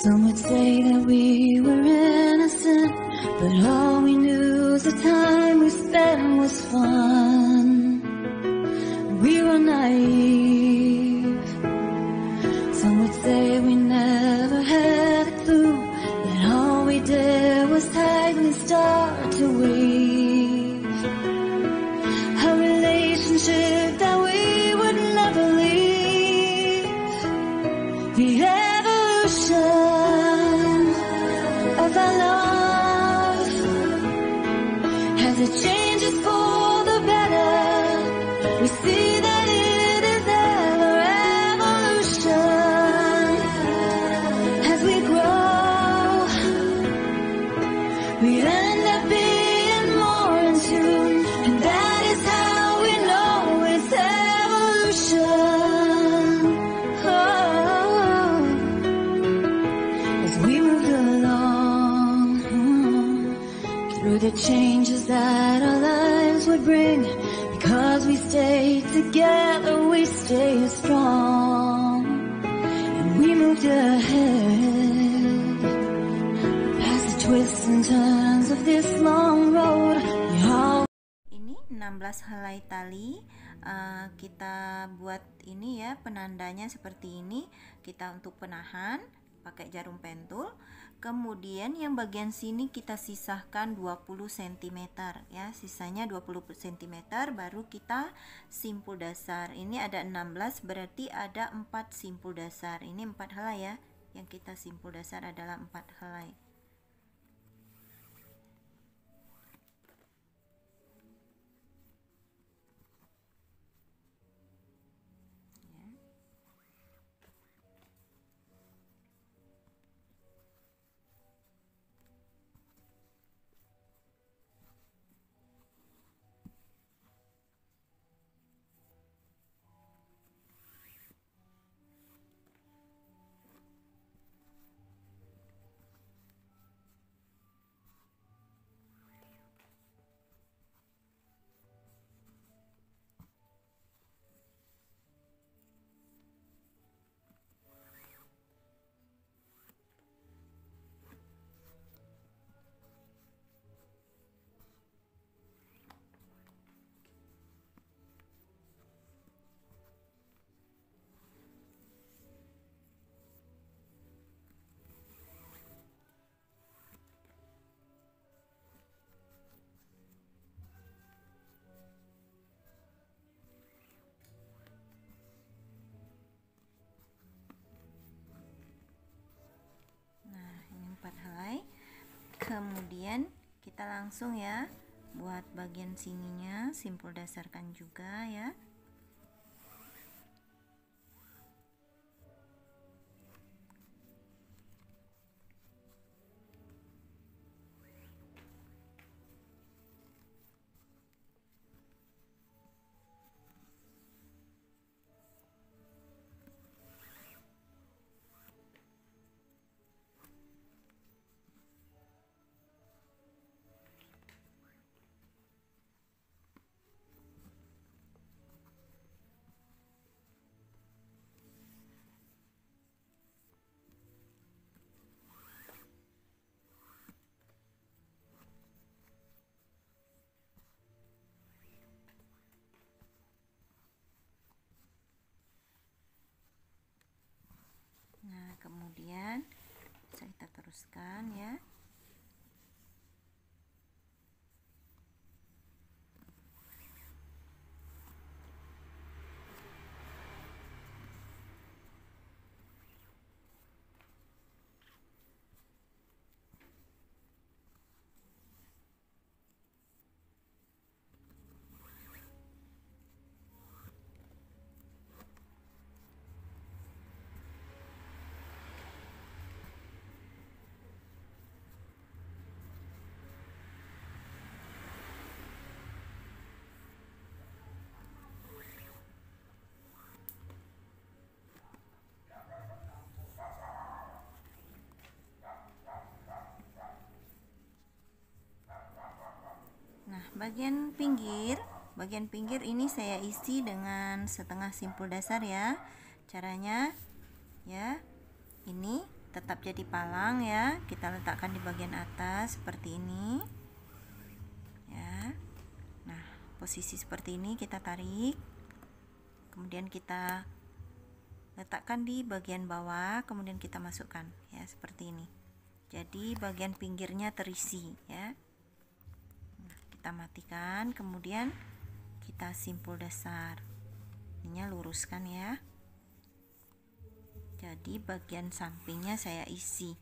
Some would say that we were innocent, but all we knew the time we spent was fun. We were naive. Some would say we never had a clue, that all we did was tightly start to weave a relationship that we would never leave. The evolution of our love, as it changes for the better, we see that it is ever evolution. As we grow, we end up being more in tune, and that is how we know it's evolution. Oh, as we move along, through the changes that our lives would bring, because we stay together, we stay strong, and we moved ahead past the twists and turns of this long road. Ini 16 helai tali. Kita buat ini ya, penandanya seperti ini. Kita untuk penahan pakai jarum pentul. Kemudian yang bagian sini kita sisahkan 20 cm ya, sisanya 20 cm, baru kita simpul dasar. Ini ada 16, berarti ada 4 simpul dasar. Ini 4 helai ya, yang kita simpul dasar adalah 4 helai. Kemudian kita langsung ya buat bagian sininya, simpul dasarkan juga ya. Nah, kemudian bisa kita teruskan ya. Bagian pinggir ini saya isi dengan setengah simpul dasar ya. Caranya ya, ini tetap tetap jadi palang ya. Kita letakkan di bagian atas seperti ini ya. Nah, posisi seperti ini kita tarik, kemudian kita letakkan di bagian bawah, kemudian kita masukkan ya seperti ini. Jadi bagian pinggirnya terisi ya. Nah, kita matikan, kemudian kita simpul dasar. Ininya luruskan ya. Jadi bagian sampingnya saya isi.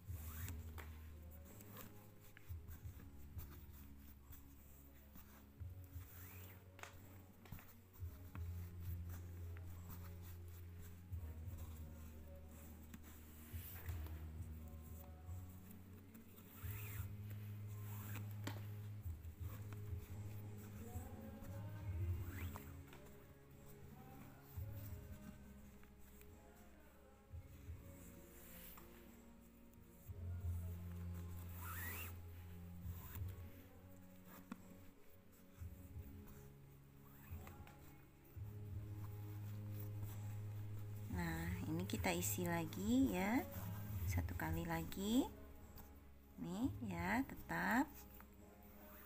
Ini kita isi lagi ya, satu kali lagi nih ya, tetap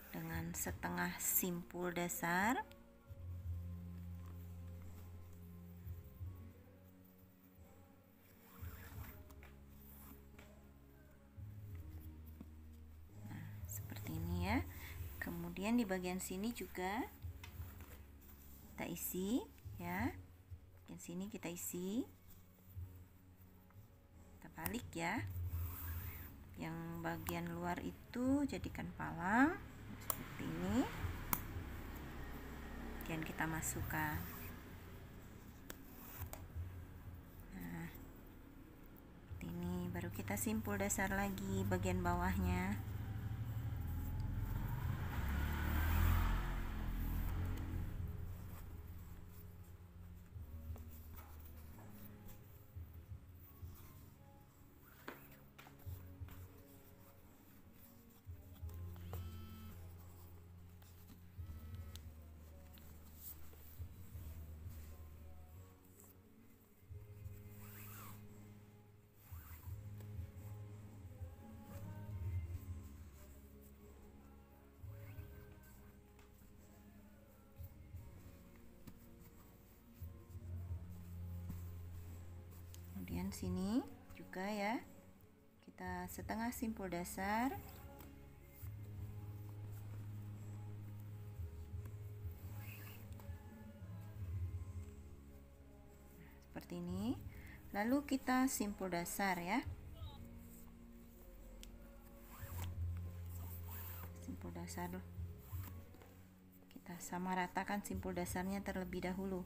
dengan setengah simpul dasar. Nah, seperti ini ya. Kemudian di bagian sini juga kita isi ya, bagian sini kita isi, balik ya, yang bagian luar itu jadikan palang seperti ini, dan kita masukkan. Nah, seperti ini, baru kita simpul dasar lagi bagian bawahnya. Kemudian sini juga ya, kita setengah simpul dasar. Seperti ini. Lalu kita simpul dasar ya. Simpul dasar. Kita sama ratakan simpul dasarnya terlebih dahulu.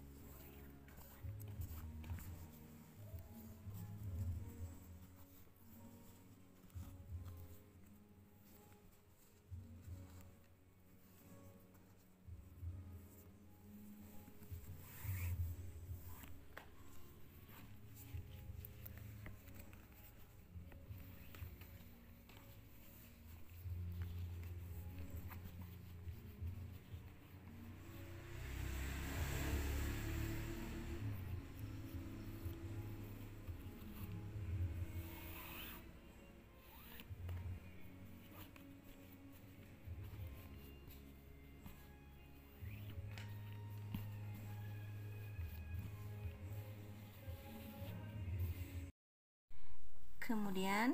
Kemudian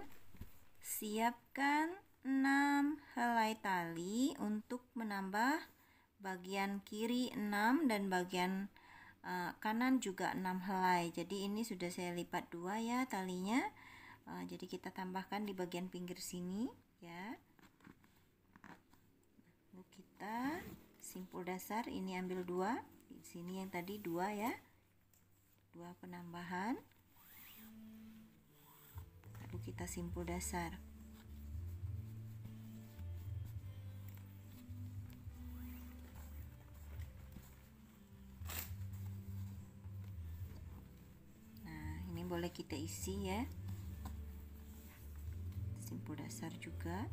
siapkan 6 helai tali untuk menambah bagian kiri 6 dan bagian kanan juga 6 helai. Jadi ini sudah saya lipat 2 ya talinya. Jadi kita tambahkan di bagian pinggir sini ya. Lalu kita simpul dasar, ini ambil 2. Di sini yang tadi 2 ya. 2 penambahan. Kita simpul dasar. Nah, ini boleh kita isi ya, simpul dasar juga.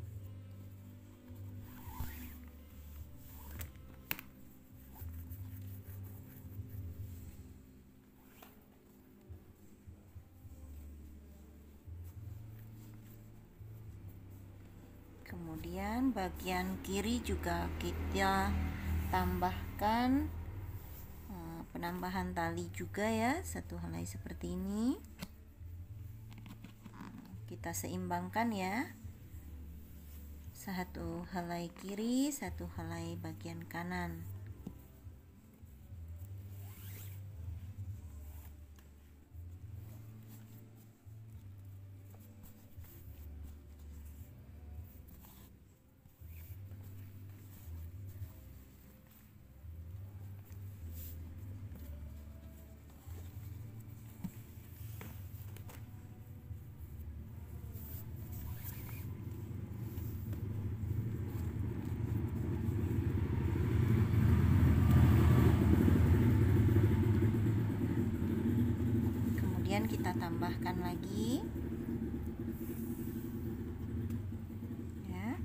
Kemudian bagian kiri juga kita tambahkan penambahan tali juga ya, satu helai seperti ini. Kita seimbangkan ya, satu helai kiri, satu helai bagian kanan. Kemudian kita tambahkan lagi ya.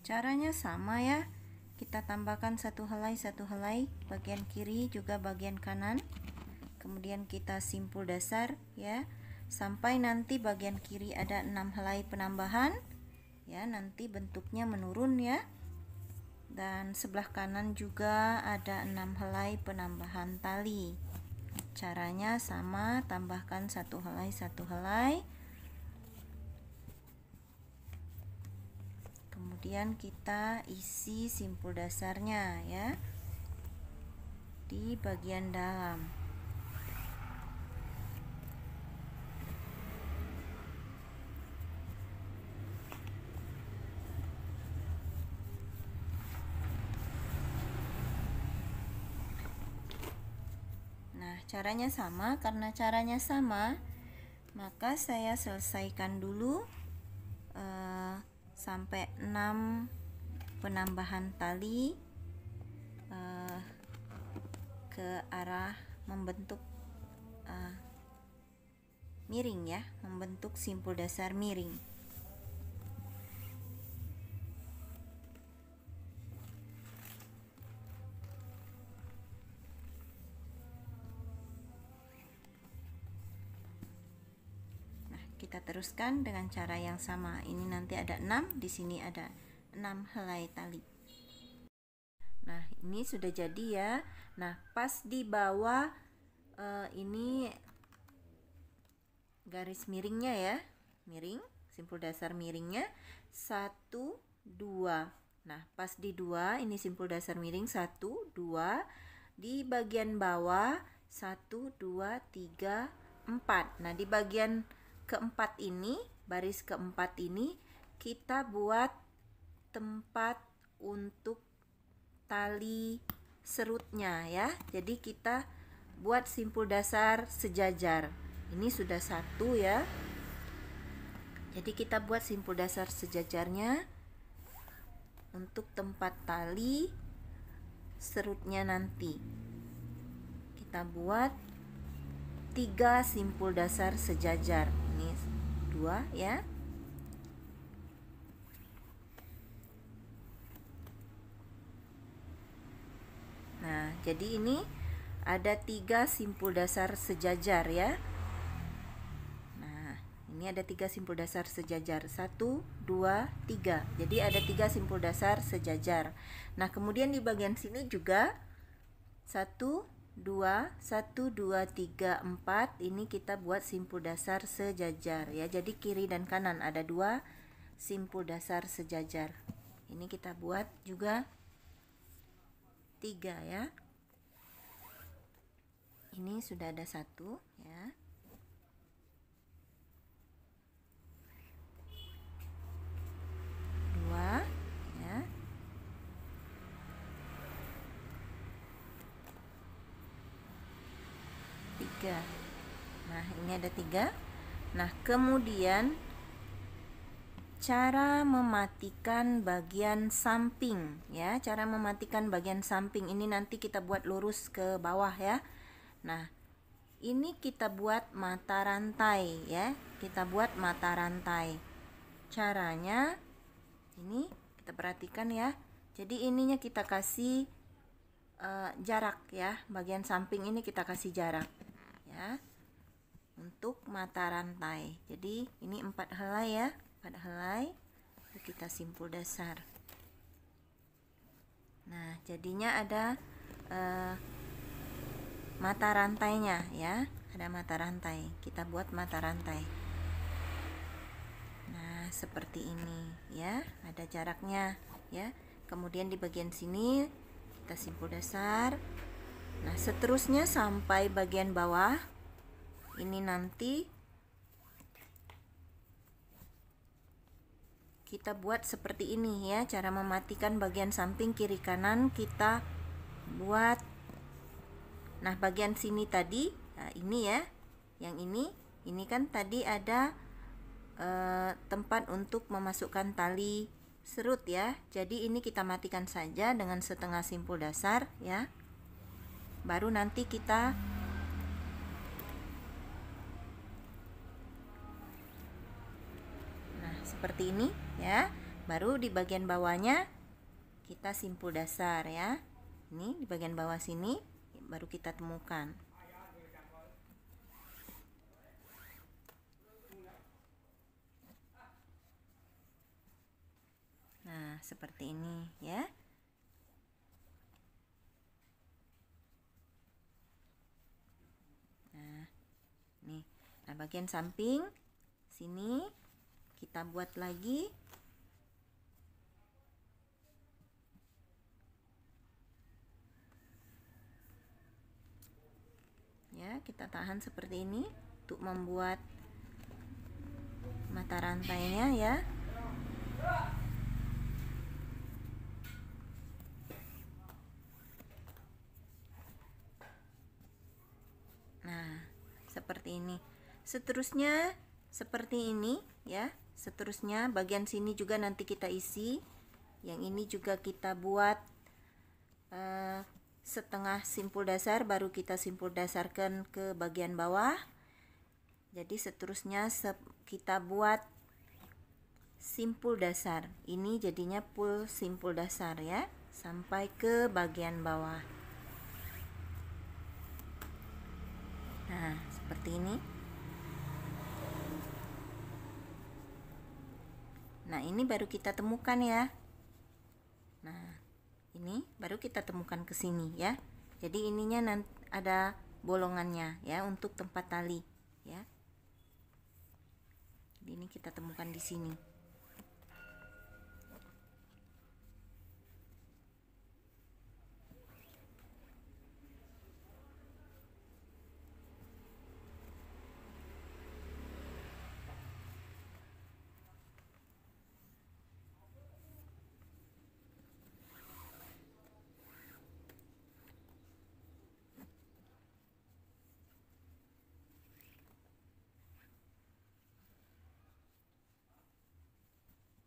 Caranya sama ya, kita tambahkan satu helai bagian kiri juga bagian kanan. Kemudian kita simpul dasar ya, sampai nanti bagian kiri ada 6 helai penambahan ya, nanti bentuknya menurun ya. Dan sebelah kanan juga ada 6 helai penambahan tali. Caranya sama, tambahkan satu helai. Kemudian kita isi simpul dasarnya ya di bagian dalam. Nah, caranya sama. Karena caranya sama, maka saya selesaikan dulu sampai 6 penambahan tali ke arah membentuk miring ya, membentuk simpul dasar miring. Kita teruskan dengan cara yang sama. Ini nanti ada 6, di sini ada 6 helai tali. Nah, ini sudah jadi ya. Nah, pas di bawah ini garis miringnya ya. Miring, simpul dasar miringnya 1, 2. Nah, pas di 2, ini simpul dasar miring 1, 2. Di bagian bawah 1, 2, 3, 4. Nah, di bagian keempat ini, baris keempat ini kita buat tempat untuk tali serutnya ya. Jadi kita buat simpul dasar sejajar. Ini sudah 1 ya. Jadi kita buat simpul dasar sejajarnya untuk tempat tali serutnya nanti. Kita buat 3 simpul dasar sejajar. Ini 2 ya. Nah, jadi ini ada 3 simpul dasar sejajar ya. Nah, ini ada 3 simpul dasar sejajar. 1, 2, 3. Jadi ada 3 simpul dasar sejajar. Nah, kemudian di bagian sini juga 1, 2, 1, 2, 3, 4. Ini kita buat simpul dasar sejajar ya. Jadi kiri dan kanan ada 2 simpul dasar sejajar. Ini kita buat juga 3 ya. Ini sudah ada satu ya. Dua ya. Tiga. Nah, ini ada tiga. Nah, kemudian cara mematikan bagian samping ya. Cara mematikan bagian samping ini nanti kita buat lurus ke bawah ya. Nah, ini kita buat mata rantai ya. Kita buat mata rantai. Caranya ini kita perhatikan ya. Jadi ininya kita kasih jarak ya. Bagian samping ini kita kasih jarak ya. Untuk mata rantai. Jadi ini 4 helai ya. 4 helai. Lalu kita simpul dasar. Nah, jadinya ada mata rantainya ya. Ada mata rantai. Kita buat mata rantai. Nah, seperti ini ya. Ada jaraknya ya. Kemudian di bagian sini kita simpul dasar. Nah, seterusnya sampai bagian bawah. Ini nanti kita buat seperti ini ya. Cara mematikan bagian samping kiri kanan kita buat. Nah, bagian sini tadi, nah ini ya. Yang ini kan tadi ada tempat untuk memasukkan tali serut ya. Jadi ini kita matikan saja dengan setengah simpul dasar ya. Baru nanti kita seperti ini ya. Baru di bagian bawahnya kita simpul dasar ya. Ini di bagian bawah sini baru kita temukan. Nah, seperti ini ya. Nah, nih. Nah, bagian samping sini kita buat lagi. Ya, kita tahan seperti ini untuk membuat mata rantainya ya. Nah, seperti ini. Seterusnya seperti ini ya. Seterusnya bagian sini juga nanti kita isi. Yang ini juga kita buat setengah simpul dasar, baru kita simpul dasarkan ke bagian bawah. Jadi seterusnya kita buat simpul dasar. Ini jadinya full simpul dasar ya, sampai ke bagian bawah. Nah, seperti ini. Nah, ini baru kita temukan ya. Nah, ini baru kita temukan ke sini ya. Jadi ininya nanti ada bolongannya ya untuk tempat tali ya. Jadi ini kita temukan di sini.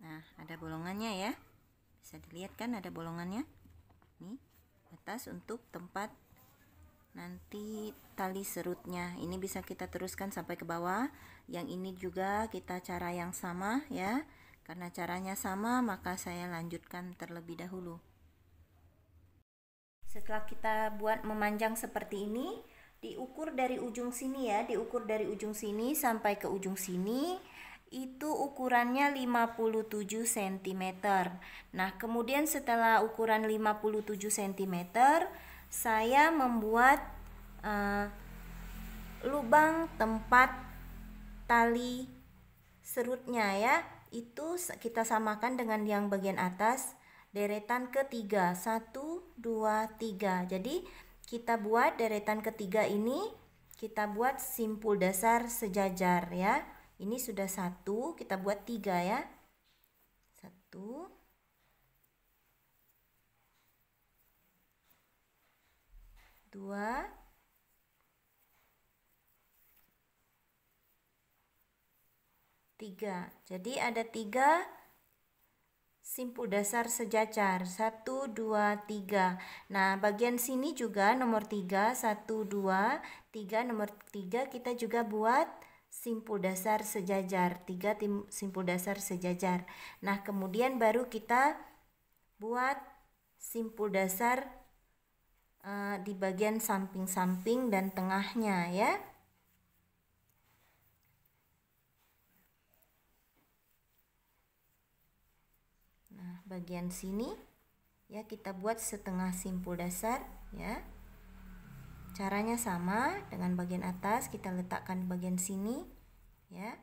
Nah, ada bolongannya ya. Bisa dilihat kan ada bolongannya. Nih, atas untuk tempat nanti tali serutnya. Ini bisa kita teruskan sampai ke bawah. Yang ini juga kita cara yang sama ya. Karena caranya sama, maka saya lanjutkan terlebih dahulu. Setelah kita buat memanjang seperti ini, diukur dari ujung sini ya. Diukur dari ujung sini sampai ke ujung sini. Itu ukurannya 57 cm. Nah, kemudian setelah ukuran 57 cm, saya membuat lubang tempat tali serutnya ya. Itu kita samakan dengan yang bagian atas, deretan ketiga, 1, 2, 3. Jadi kita buat deretan ketiga ini, kita buat simpul dasar sejajar ya. Ini sudah 1, kita buat 3 ya. 1, 2, 3. Jadi ada 3 simpul dasar sejajar, 1, 2, 3. Nah, bagian sini juga nomor 3, 1, 2, 3, nomor 3 kita juga buat simpul dasar sejajar, 3 simpul dasar sejajar. Nah, kemudian baru kita buat simpul dasar di bagian samping-samping dan tengahnya ya. Nah, bagian sini ya kita buat setengah simpul dasar ya. Caranya sama dengan bagian atas, kita letakkan di bagian sini ya.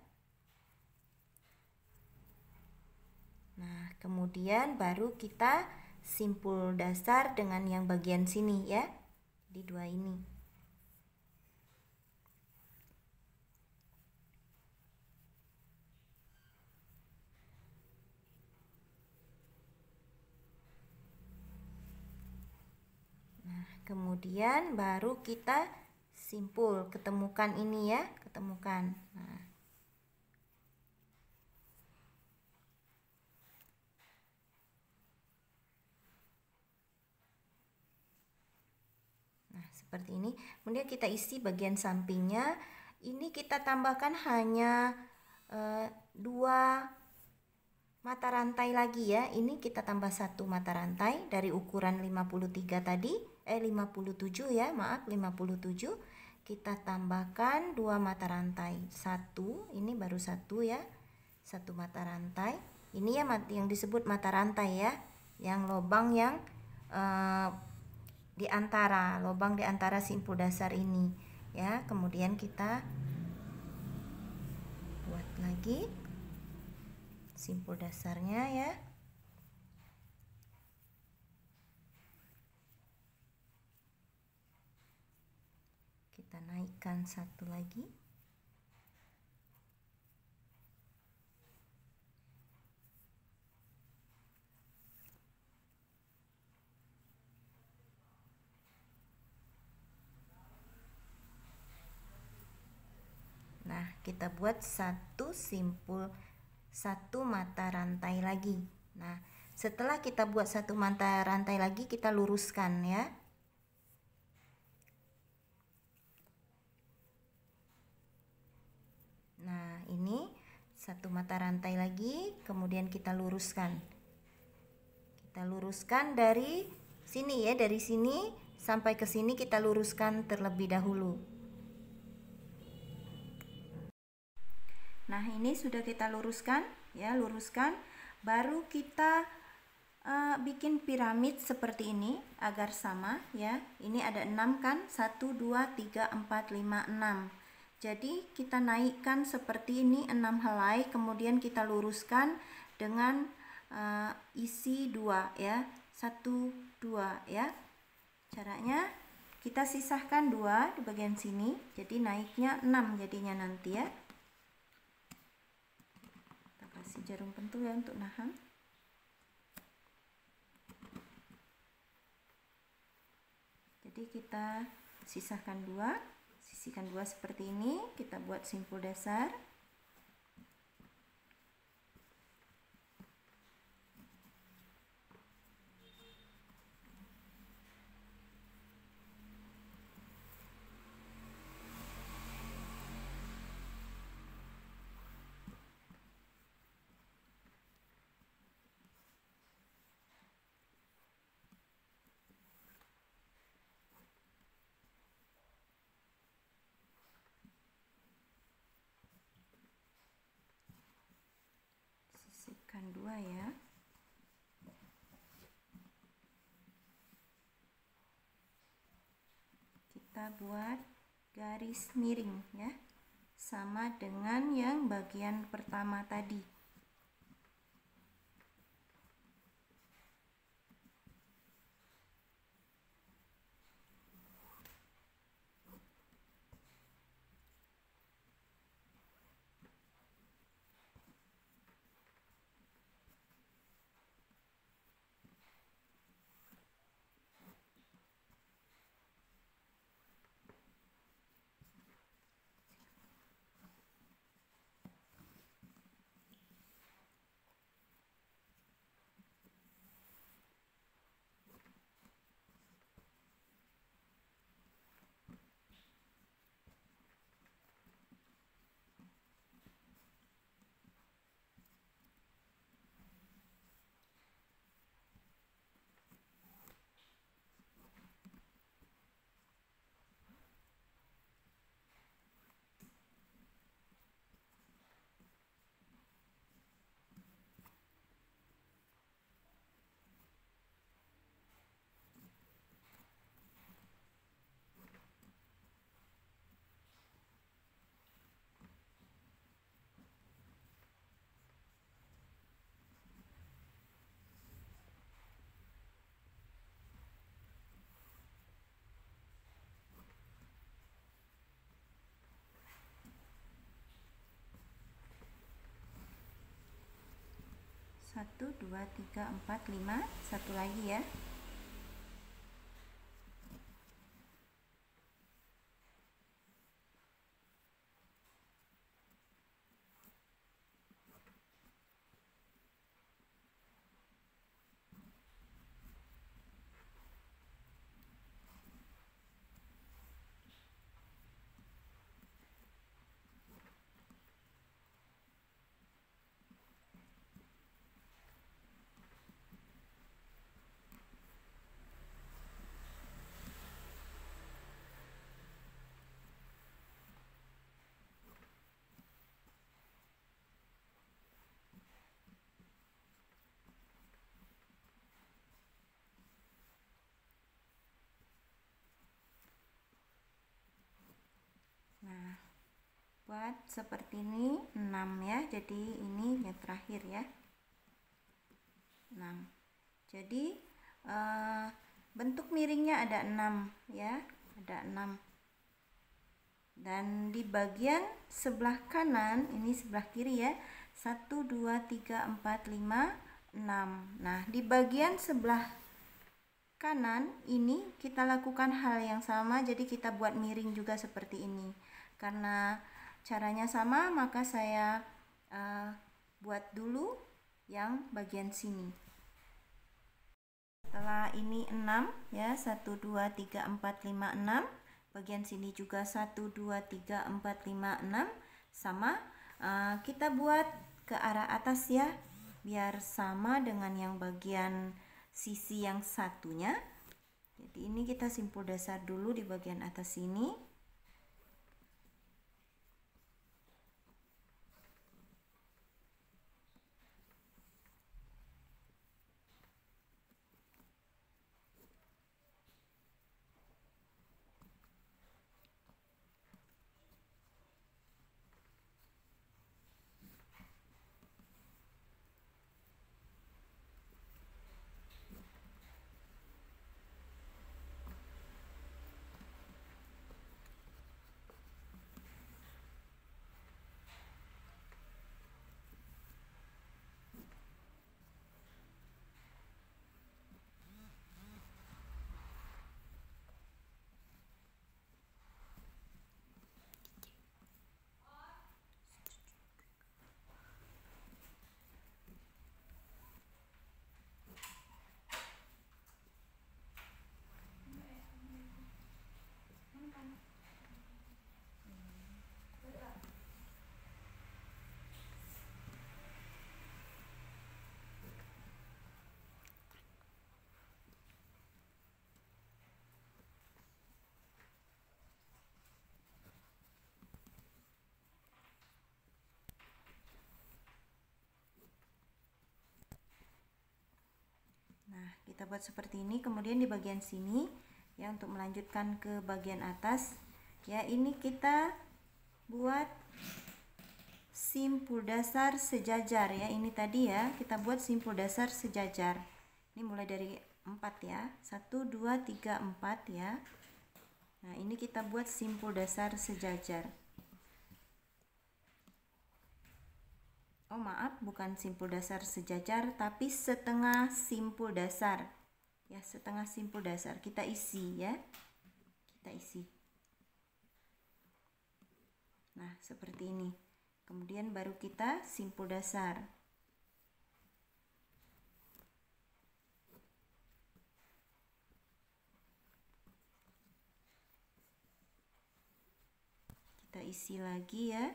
Nah, kemudian baru kita simpul dasar dengan yang bagian sini ya, di 2 ini. Nah, kemudian baru kita simpul, ketemukan ini ya, ketemukan. Nah, seperti ini. Kemudian kita isi bagian sampingnya. Ini kita tambahkan hanya 2 mata rantai lagi ya. Ini kita tambah 1 mata rantai dari ukuran 53 tadi, 57 ya, maaf 57. Kita tambahkan 2 mata rantai. 1, ini baru 1 ya. 1 mata rantai. Ini ya yang disebut mata rantai ya. Yang lubang yang lubang di antara simpul dasar ini ya. Kemudian kita buat lagi simpul dasarnya ya. Kita naikkan 1 lagi. Nah, kita buat 1 mata rantai lagi. Nah, setelah kita buat 1 mata rantai lagi, kita luruskan ya. Nah, ini 1 mata rantai lagi, kemudian kita luruskan. Kita luruskan dari sini ya, dari sini sampai ke sini kita luruskan terlebih dahulu. Nah, ini sudah kita luruskan ya, luruskan. Baru kita bikin piramid seperti ini agar sama ya. Ini ada 6 kan? 1, 2, 3, 4, 5, 6. Jadi kita naikkan seperti ini 6 helai, kemudian kita luruskan dengan isi 2 ya. 1, 2 ya. Caranya kita sisahkan 2 di bagian sini, jadi naiknya 6 jadinya nanti ya. Kita kasih jarum pentul ya untuk nahan. Jadi kita sisahkan 2, sisihkan 2 seperti ini, kita buat simpul dasar. Sisihkan 2 ya. Kita buat garis miring ya, sama dengan yang bagian pertama tadi. 1 2 3 4 5, satu lagi ya. Nah, buat seperti ini 6 ya. Jadi ini yang terakhir ya. 6. Jadi bentuk miringnya ada 6 ya. Ada 6. Dan di bagian sebelah kanan, ini sebelah kiri ya. 1 2 3 4 5 6. Nah, di bagian sebelah kanan ini kita lakukan hal yang sama, jadi kita buat miring juga seperti ini. Karena caranya sama, maka saya buat dulu yang bagian sini. Setelah ini 6 ya, 1 2 3 4 5 6. Bagian sini juga 1 2 3 4 5 6 sama. Kita buat ke arah atas ya, biar sama dengan yang bagian sisi yang satunya. Jadi ini kita simpul dasar dulu di bagian atas sini. Nah, kita buat seperti ini. Kemudian di bagian sini ya, untuk melanjutkan ke bagian atas ya, ini kita buat simpul dasar sejajar ya. Ini tadi ya, kita buat simpul dasar sejajar. Ini mulai dari 4 ya, 1 2 3 4 ya. Nah, ini kita buat simpul dasar sejajar. Oh maaf, bukan simpul dasar sejajar, tapi setengah simpul dasar ya, setengah simpul dasar kita isi ya, kita isi. Nah, seperti ini. Kemudian baru kita simpul dasar. Kita isi lagi ya.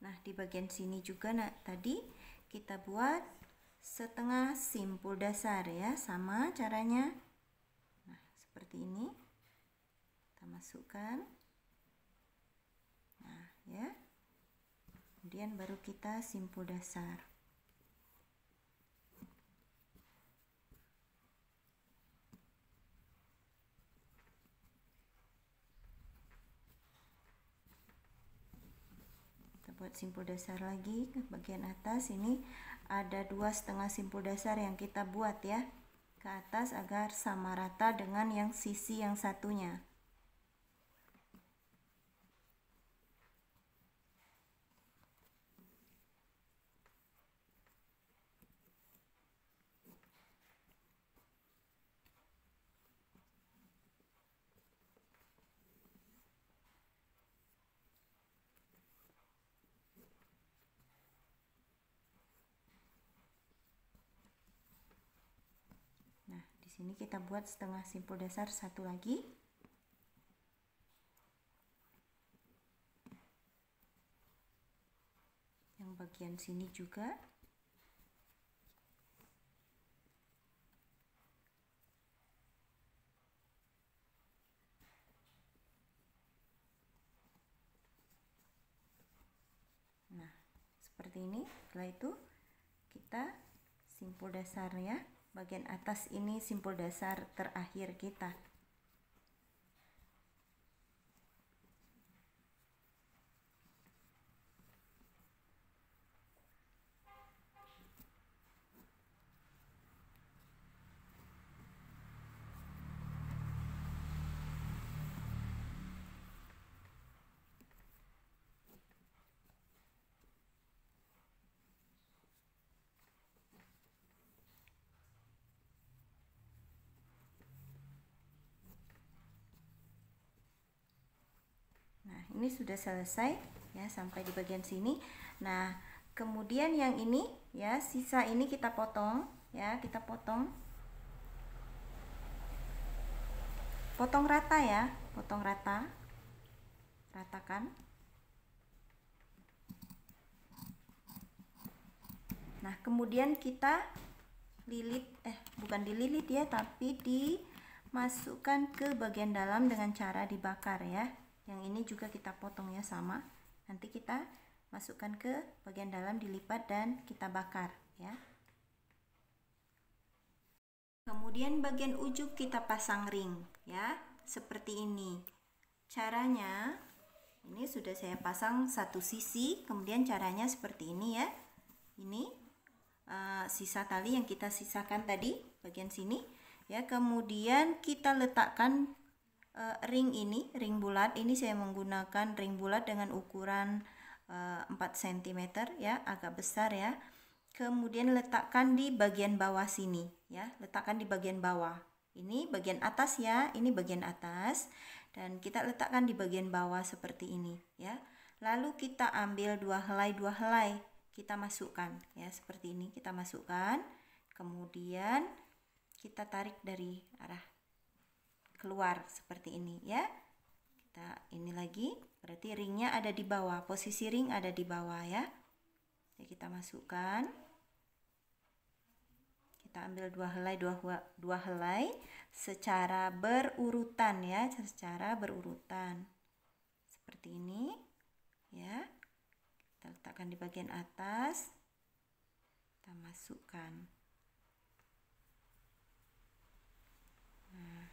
Nah, di bagian sini juga tadi kita buat setengah simpul dasar ya, sama caranya. Nah, seperti ini. Kita masukkan. Nah, ya. Kemudian baru kita simpul dasar. buat simpul dasar lagi ke bagian atas. Ini ada 2,5 simpul dasar yang kita buat ya ke atas agar sama rata dengan yang sisi yang satunya. Nah, di sini kita buat setengah simpul dasar satu lagi. Yang bagian sini juga. Nah, seperti ini. Setelah itu kita simpul dasarnya, bagian atas ini simpul dasar terakhir kita. Nah, ini sudah selesai ya sampai di bagian sini. Nah, kemudian yang ini ya, sisa ini kita potong ya, kita potong rata ya, potong rata, ratakan. Nah, kemudian kita lilit, bukan dililit ya, tapi dimasukkan ke bagian dalam dengan cara dibakar ya. Yang ini juga kita potong ya, sama. Nanti kita masukkan ke bagian dalam, dilipat dan kita bakar ya. Kemudian bagian ujung kita pasang ring ya, seperti ini. Caranya, ini sudah saya pasang satu sisi, kemudian caranya seperti ini ya. Ini sisa tali yang kita sisakan tadi bagian sini ya. Kemudian kita letakkan ring ini, ring bulat. Ini saya menggunakan ring bulat dengan ukuran 4 cm ya, agak besar ya. Kemudian letakkan di bagian bawah sini ya, letakkan di bagian bawah. Ini bagian atas ya, ini bagian atas, dan kita letakkan di bagian bawah seperti ini ya. Lalu kita ambil dua helai kita masukkan ya, seperti ini kita masukkan. Kemudian kita tarik dari arah keluar seperti ini ya. Kita ini lagi, berarti ringnya ada di bawah, posisi ring ada di bawah ya. Jadi kita masukkan, kita ambil dua helai secara berurutan ya, secara berurutan seperti ini ya. Kita letakkan di bagian atas, kita masukkan. Nah,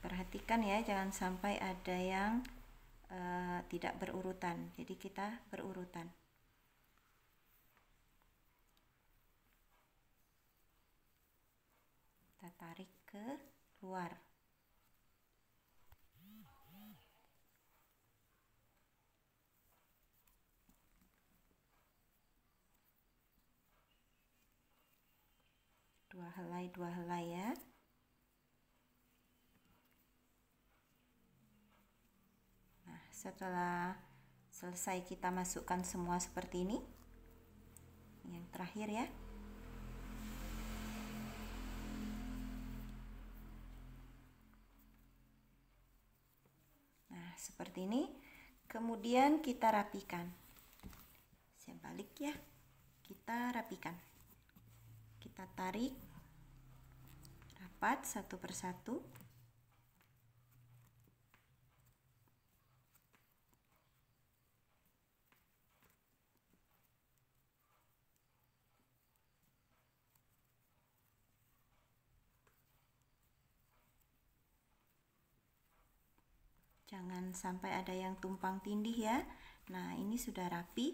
perhatikan ya, jangan sampai ada yang tidak berurutan. Jadi kita berurutan. Kita tarik ke luar. Dua helai ya. Nah, setelah selesai kita masukkan semua seperti ini. Yang terakhir ya. Nah, seperti ini. Kemudian kita rapikan. Saya balik ya. Kita rapikan. Kita tarik rapat satu persatu. Jangan sampai ada yang tumpang tindih ya. Nah, ini sudah rapi.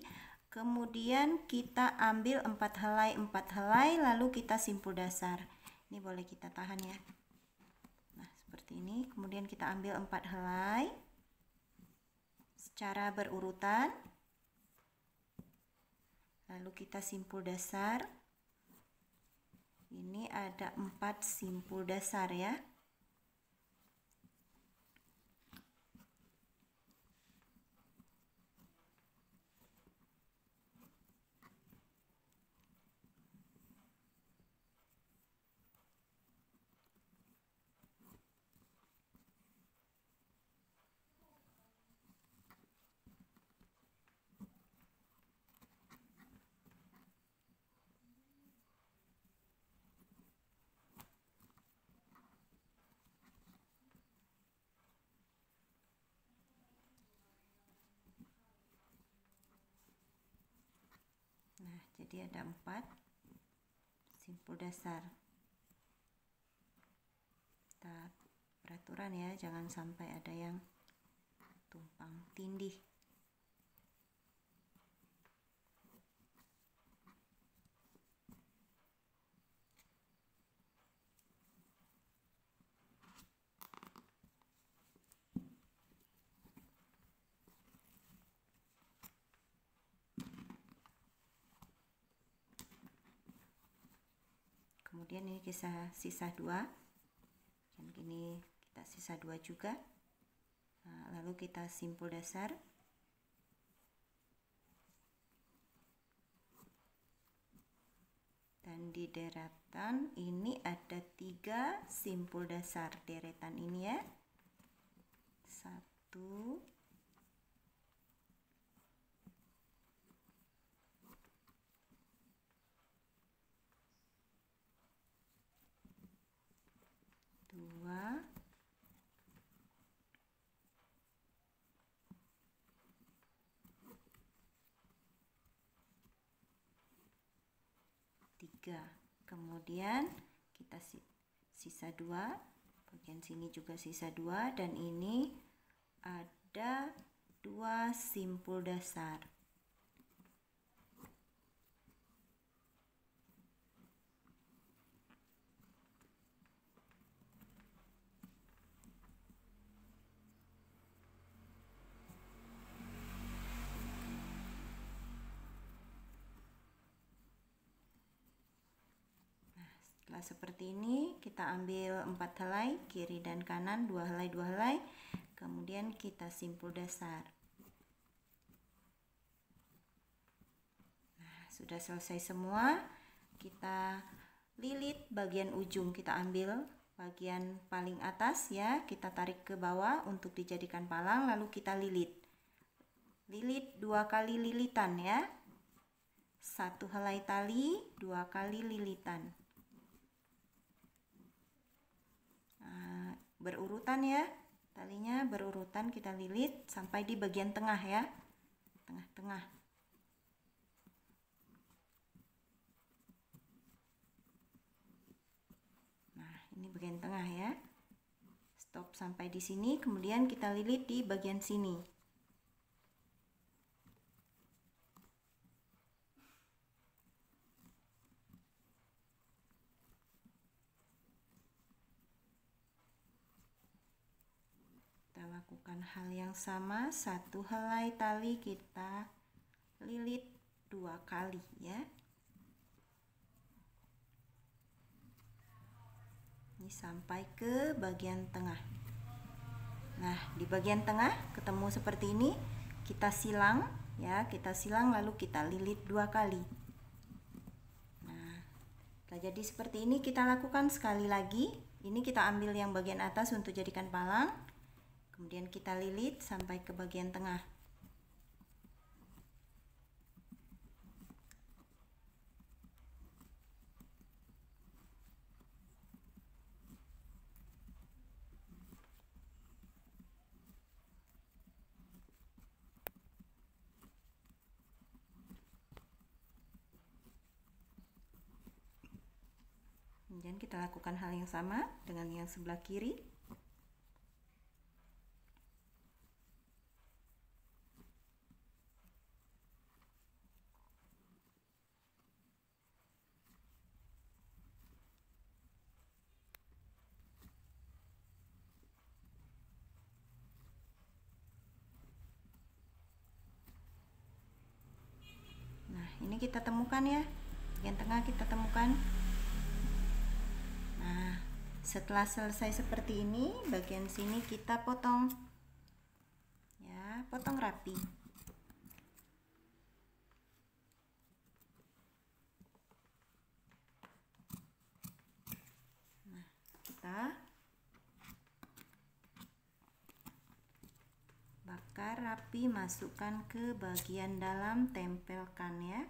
Kemudian kita ambil 4 helai, lalu kita simpul dasar. Ini boleh kita tahan ya. Nah, seperti ini. Kemudian kita ambil 4 helai secara berurutan. Lalu kita simpul dasar. Ini ada 4 simpul dasar ya. Nah, jadi ada 4 simpul dasar. Kita peraturan ya, jangan sampai ada yang tumpang tindih. Kemudian ini sisa 2, dan gini kita sisa 2 juga. Nah, lalu kita simpul dasar. Dan di deretan ini ada 3 simpul dasar deretan ini ya. 1, 2, 3. Kemudian kita sisa 2, bagian sini juga sisa 2, dan ini ada 2 simpul dasar. Setelah seperti ini, kita ambil 4 helai kiri dan kanan, 2 helai 2 helai, kemudian kita simpul dasar. Nah, sudah selesai semua. Kita lilit bagian ujung, kita ambil bagian paling atas ya, kita tarik ke bawah untuk dijadikan palang, lalu kita lilit. Lilit 2 kali lilitan ya. 1 helai tali, 2 kali lilitan. Berurutan ya, talinya berurutan, kita lilit sampai di bagian tengah ya, tengah-tengah. Nah, ini bagian tengah ya. Stop sampai di sini, kemudian kita lilit di bagian sini. Lakukan hal yang sama, 1 helai tali kita lilit 2 kali ya. Ini sampai ke bagian tengah. Nah, di bagian tengah ketemu seperti ini, kita silang ya, kita silang lalu kita lilit 2 kali. Nah, jadi seperti ini kita lakukan sekali lagi. Ini kita ambil yang bagian atas untuk jadikan palang. Kemudian kita lilit sampai ke bagian tengah. Kemudian kita lakukan hal yang sama dengan yang sebelah kiri. kita temukan ya, bagian tengah kita temukan. Nah, setelah selesai seperti ini, bagian sini kita potong ya, potong rapi. Nah, kita bakar rapi, masukkan ke bagian dalam, tempelkan ya.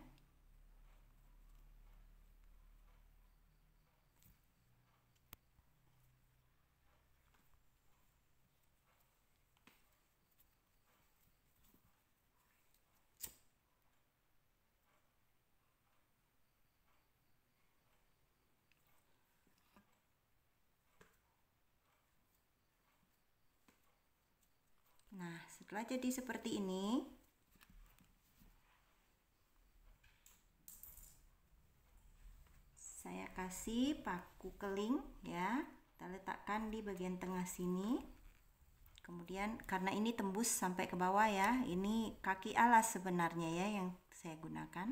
Nah, setelah jadi seperti ini, saya kasih paku keling ya, kita letakkan di bagian tengah sini. Kemudian karena ini tembus sampai ke bawah ya, ini kaki alas sebenarnya ya yang saya gunakan,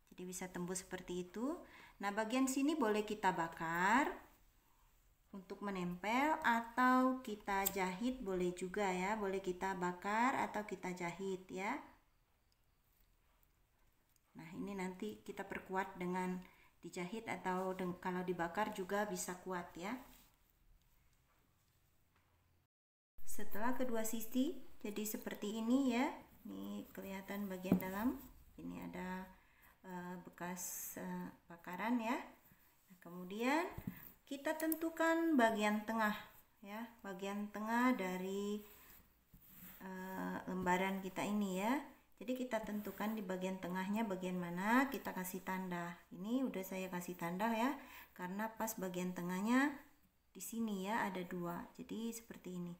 jadi bisa tembus seperti itu. Nah, bagian sini boleh kita bakar untuk menempel, atau kita jahit boleh juga ya, boleh kita bakar atau kita jahit ya. Nah, ini nanti kita perkuat dengan dijahit, atau kalau dibakar juga bisa kuat ya. Setelah kedua sisi jadi seperti ini ya, ini kelihatan bagian dalam, ini ada bekas bakaran ya. Nah, kemudian kita tentukan bagian tengah ya, bagian tengah dari lembaran kita ini ya. Jadi kita tentukan di bagian tengahnya bagian mana, kita kasih tanda. Ini udah saya kasih tanda ya, karena pas bagian tengahnya di sini ya ada dua, jadi seperti ini.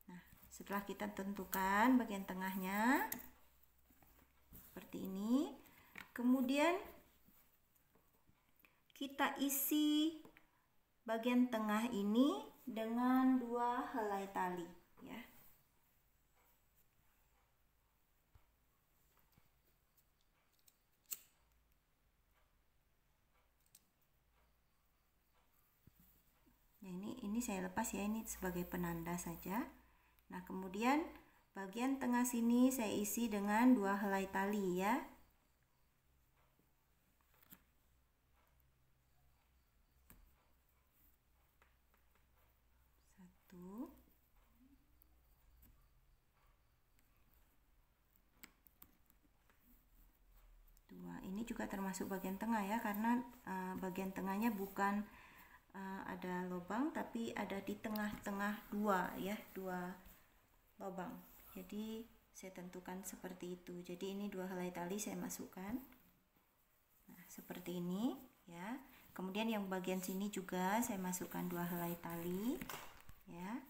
Nah, setelah kita tentukan bagian tengahnya seperti ini, kemudian kita isi bagian tengah ini dengan 2 helai tali ya. Nah, ini saya lepas ya, ini sebagai penanda saja. Nah, kemudian bagian tengah sini saya isi dengan 2 helai tali ya. Ini juga termasuk bagian tengah ya, karena bagian tengahnya bukan ada lubang, tapi ada di tengah-tengah dua ya, 2 lubang. Jadi saya tentukan seperti itu. Jadi ini 2 helai tali saya masukkan. Nah, seperti ini ya. Kemudian yang bagian sini juga saya masukkan 2 helai tali ya.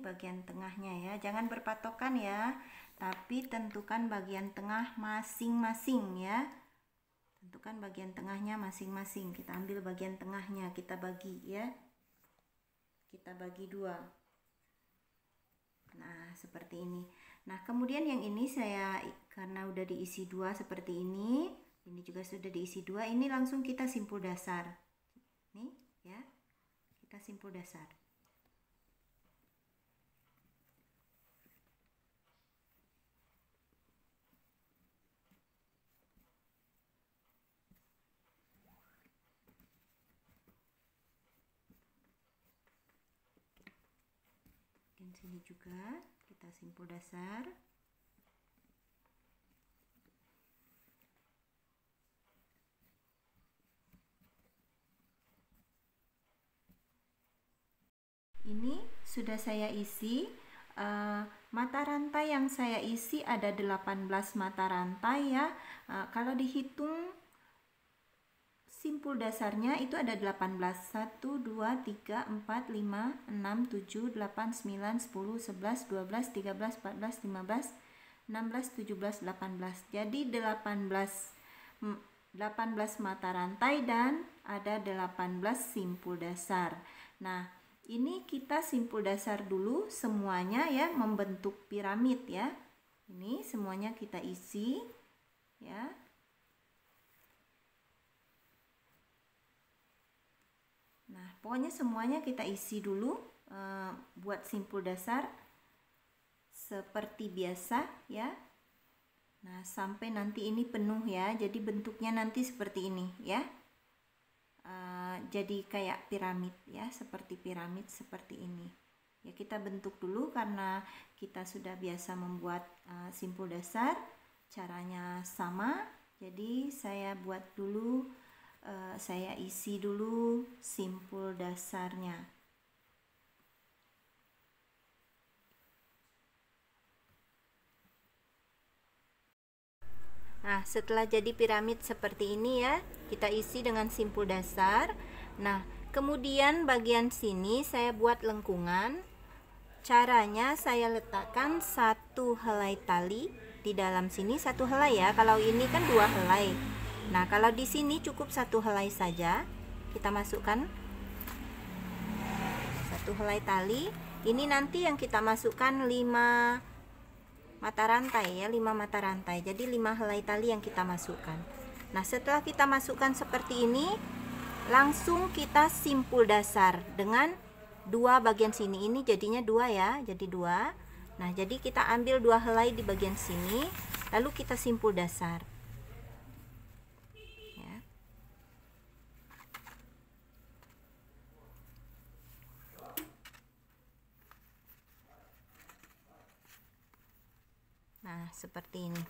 Bagian tengahnya ya, jangan berpatokan ya, tapi tentukan bagian tengah masing-masing ya, tentukan bagian tengahnya masing-masing. Kita ambil bagian tengahnya, kita bagi ya, kita bagi 2. Nah, seperti ini. Nah, kemudian yang ini saya, karena udah diisi 2 seperti ini juga sudah diisi 2, ini langsung kita simpul dasar nih ya, kita simpul dasar. Sini juga kita simpul dasar. Ini sudah saya isi. Mata rantai yang saya isi ada 18 mata rantai ya. Kalau dihitung simpul dasarnya itu ada 18. 1, 2, 3, 4, 5, 6, 7, 8, 9, 10, 11, 12, 13, 14, 15, 16, 17, 18. Jadi 18 mata rantai dan ada 18 simpul dasar. Nah, ini kita simpul dasar dulu semuanya ya, membentuk piramid ya. Ini semuanya kita isi ya. Nah, pokoknya semuanya kita isi dulu buat simpul dasar seperti biasa ya. Nah, sampai nanti ini penuh ya. Jadi bentuknya nanti seperti ini ya. Jadi kayak piramid ya, seperti piramid seperti ini. Ya, kita bentuk dulu karena kita sudah biasa membuat simpul dasar. Caranya sama. Jadi saya buat dulu, saya isi dulu simpul dasarnya. Nah, setelah jadi piramid seperti ini ya, kita isi dengan simpul dasar. Nah, kemudian bagian sini saya buat lengkungan. Caranya saya letakkan satu helai tali di dalam sini, satu helai ya. Kalau ini kan 2 helai. Nah, kalau di sini cukup satu helai saja. Kita masukkan satu helai tali. Ini nanti yang kita masukkan 5 mata rantai ya, 5 mata rantai. Jadi 5 helai tali yang kita masukkan. Nah, setelah kita masukkan seperti ini, langsung kita simpul dasar dengan 2 bagian sini. Ini jadinya 2 ya, jadi 2. Nah, jadi kita ambil 2 helai di bagian sini, lalu kita simpul dasar. Ya. Nah, seperti ini.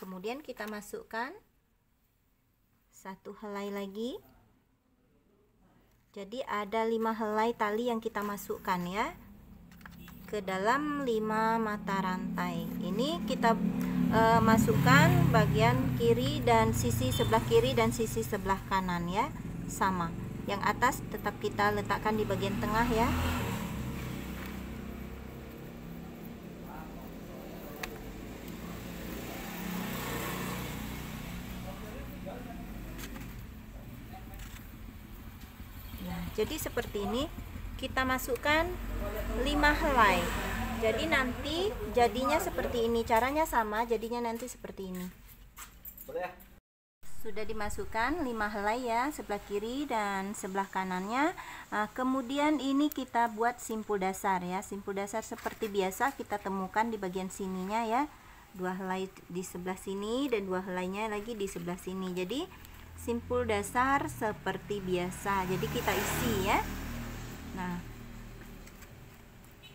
Kemudian kita masukkan satu helai lagi. Jadi ada 5 helai tali yang kita masukkan ya ke dalam 5 mata rantai. Ini kita masukkan bagian kiri dan sisi sebelah kiri dan sisi sebelah kanan ya, sama. Yang atas tetap kita letakkan di bagian tengah ya. Nah, jadi seperti ini kita masukkan 5 helai. Jadi nanti jadinya seperti ini. Caranya sama, jadinya nanti seperti ini. Sudah dimasukkan 5 helai ya, sebelah kiri dan sebelah kanannya. Kemudian ini kita buat simpul dasar ya. Simpul dasar seperti biasa kita temukan di bagian sininya ya. 2 helai di sebelah sini dan 2 helainya lagi di sebelah sini. Jadi simpul dasar seperti biasa. Jadi kita isi ya. Nah,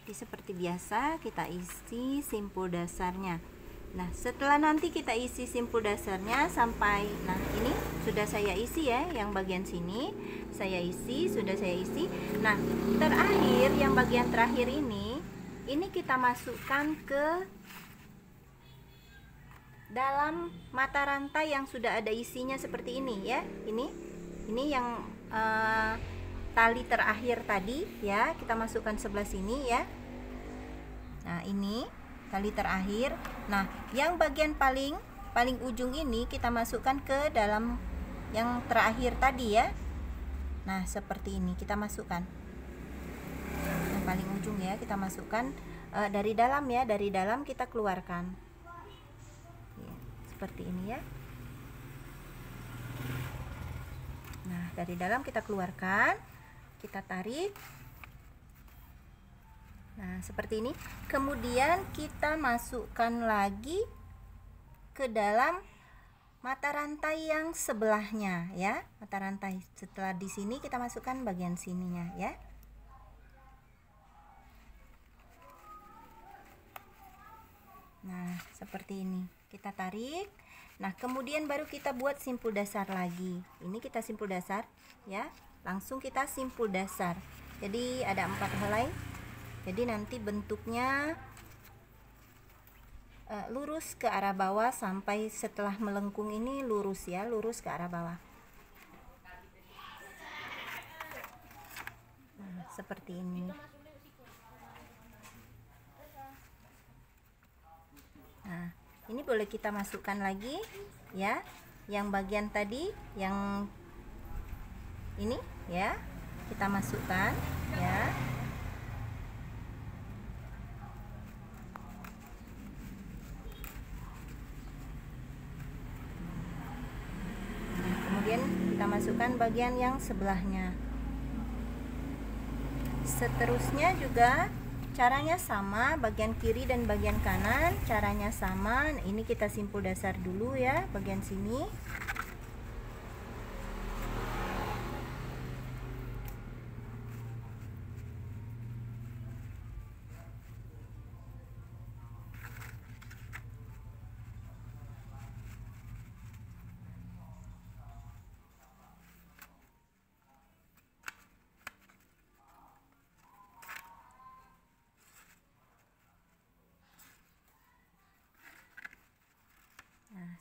seperti biasa kita isi simpul dasarnya. Nah, setelah nanti kita isi simpul dasarnya sampai, nah ini sudah saya isi ya, yang bagian sini saya isi, sudah saya isi. Nah, terakhir yang bagian terakhir ini kita masukkan ke dalam mata rantai yang sudah ada isinya seperti ini ya. Ini yang tali terakhir tadi ya, kita masukkan sebelah sini ya. Nah, ini tali terakhir. Nah, yang bagian paling ujung ini kita masukkan ke dalam yang terakhir tadi ya. Nah, seperti ini kita masukkan. Yang paling ujung ya, kita masukkan dari dalam ya, dari dalam kita keluarkan. Ya, seperti ini ya. Nah, dari dalam kita keluarkan, kita tarik. Nah, seperti ini. Kemudian kita masukkan lagi ke dalam mata rantai yang sebelahnya ya. Mata rantai setelah di sini kita masukkan bagian sininya ya. Nah, seperti ini. Kita tarik. Nah, kemudian baru kita buat simpul dasar lagi. Ini kita simpul dasar ya. Langsung kita simpul dasar. Jadi ada 4 helai. Jadi nanti bentuknya lurus ke arah bawah sampai setelah melengkung ini lurus ya, lurus ke arah bawah. Nah, seperti ini. Nah, ini boleh kita masukkan lagi ya, yang bagian tadi yang ini ya, kita masukkan ya. Kemudian kita masukkan bagian yang sebelahnya. Seterusnya juga caranya sama, bagian kiri dan bagian kanan caranya sama. Nah, ini kita simpul dasar dulu ya, bagian sini.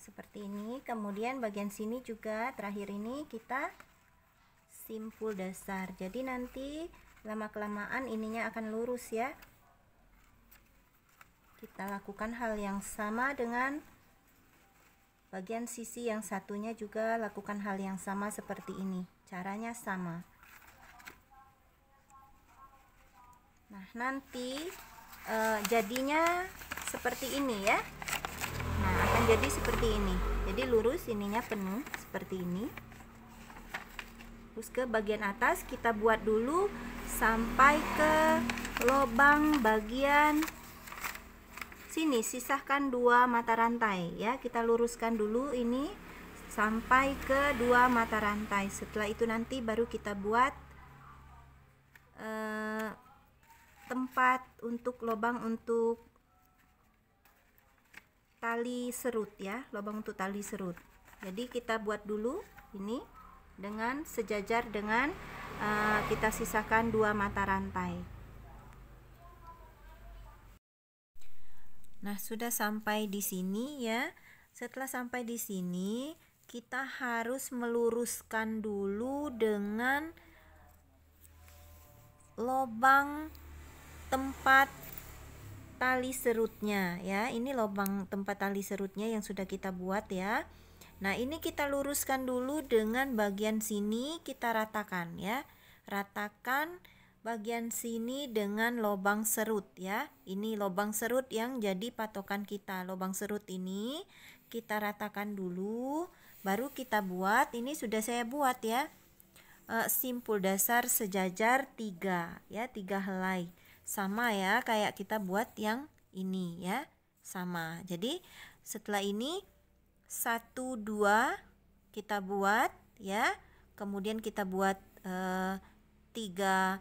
Seperti ini. Kemudian bagian sini juga terakhir ini kita simpul dasar. Jadi nanti lama-kelamaan ininya akan lurus ya. Kita lakukan hal yang sama dengan bagian sisi yang satunya, juga lakukan hal yang sama seperti ini. Caranya sama. Nah, nanti jadinya seperti ini ya. Nah, akan jadi seperti ini. Jadi lurus, ininya penuh seperti ini. Terus ke bagian atas kita buat dulu sampai ke lubang bagian sini. Sisahkan 2 mata rantai ya. Kita luruskan dulu ini sampai ke 2 mata rantai. Setelah itu nanti baru kita buat tempat untuk lubang untuk tali serut ya, lubang untuk tali serut. Jadi kita buat dulu ini dengan sejajar dengan kita sisakan 2 mata rantai. Nah, sudah sampai di sini ya. Setelah sampai di sini, kita harus meluruskan dulu dengan lubang tempat tali serutnya ya. Ini lubang tempat tali serutnya yang sudah kita buat ya. Nah, ini kita luruskan dulu dengan bagian sini, kita ratakan ya. Ratakan bagian sini dengan lubang serut ya. Ini lubang serut yang jadi patokan kita. Lubang serut ini kita ratakan dulu, baru kita buat. Ini sudah saya buat ya. Simpul dasar sejajar 3 ya, 3 helai. Sama ya kayak kita buat yang ini ya, sama. Jadi setelah ini 1 2 kita buat ya, kemudian kita buat 3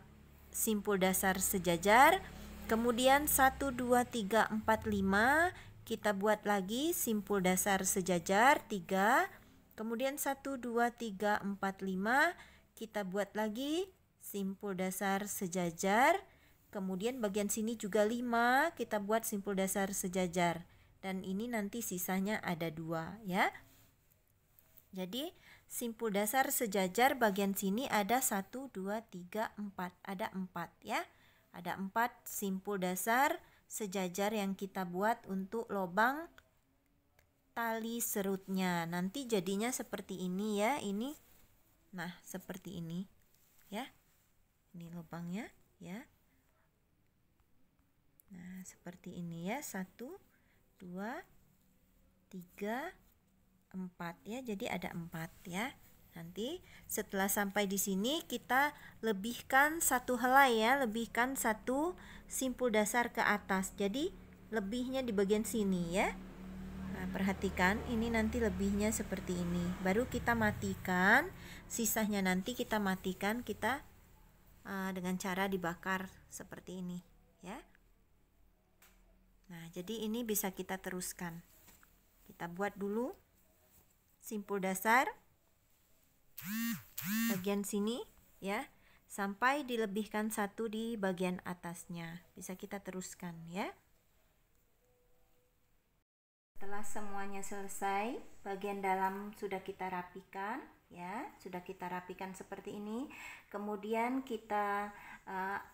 simpul dasar sejajar, kemudian 1 2 3 4 5 kita buat lagi simpul dasar sejajar 3, kemudian 1 2 3 4 5 kita buat lagi simpul dasar sejajar. Kemudian bagian sini juga 5, kita buat simpul dasar sejajar. Dan ini nanti sisanya ada 2 ya. Jadi simpul dasar sejajar bagian sini ada 1, 2, 3, 4. Ada 4 ya. Ada 4 simpul dasar sejajar yang kita buat untuk lubang tali serutnya. Nanti jadinya seperti ini ya. Ini, nah seperti ini ya. Ini lubangnya ya. Nah, seperti ini ya. 1, 2, 3, 4 ya. Jadi ada 4 ya. Nanti setelah sampai di sini kita lebihkan 1 helai ya. Lebihkan 1 simpul dasar ke atas. Jadi lebihnya di bagian sini ya. Nah, perhatikan ini nanti lebihnya seperti ini. Baru kita matikan. Sisanya nanti kita matikan, kita dengan cara dibakar seperti ini ya. Nah, jadi ini bisa kita teruskan. Kita buat dulu simpul dasar bagian sini ya, sampai dilebihkan 1 di bagian atasnya. Bisa kita teruskan ya. Setelah semuanya selesai, bagian dalam sudah kita rapikan ya, sudah kita rapikan seperti ini. Kemudian kita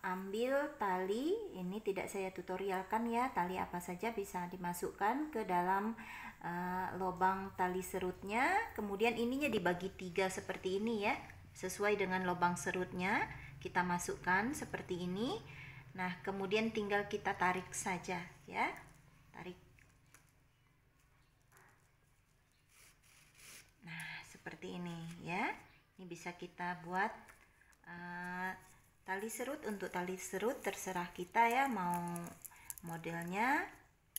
ambil tali, ini tidak saya tutorialkan ya, tali apa saja bisa dimasukkan ke dalam lubang tali serutnya. Kemudian ininya dibagi 3 seperti ini ya, sesuai dengan lubang serutnya kita masukkan seperti ini. Nah, kemudian tinggal kita tarik saja ya, tarik. Nah, seperti ini ya. Ini bisa kita buat tali serut. Untuk tali serut terserah kita ya, mau modelnya,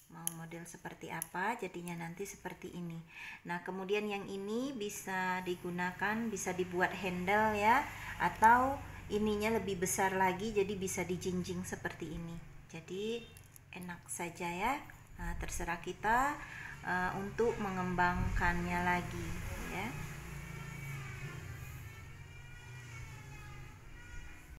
mau model seperti apa, jadinya nanti seperti ini. Nah, kemudian yang ini bisa digunakan, bisa dibuat handle ya, atau ininya lebih besar lagi, jadi bisa dijinjing seperti ini. Jadi enak saja ya. Nah, terserah kita untuk mengembangkannya lagi ya.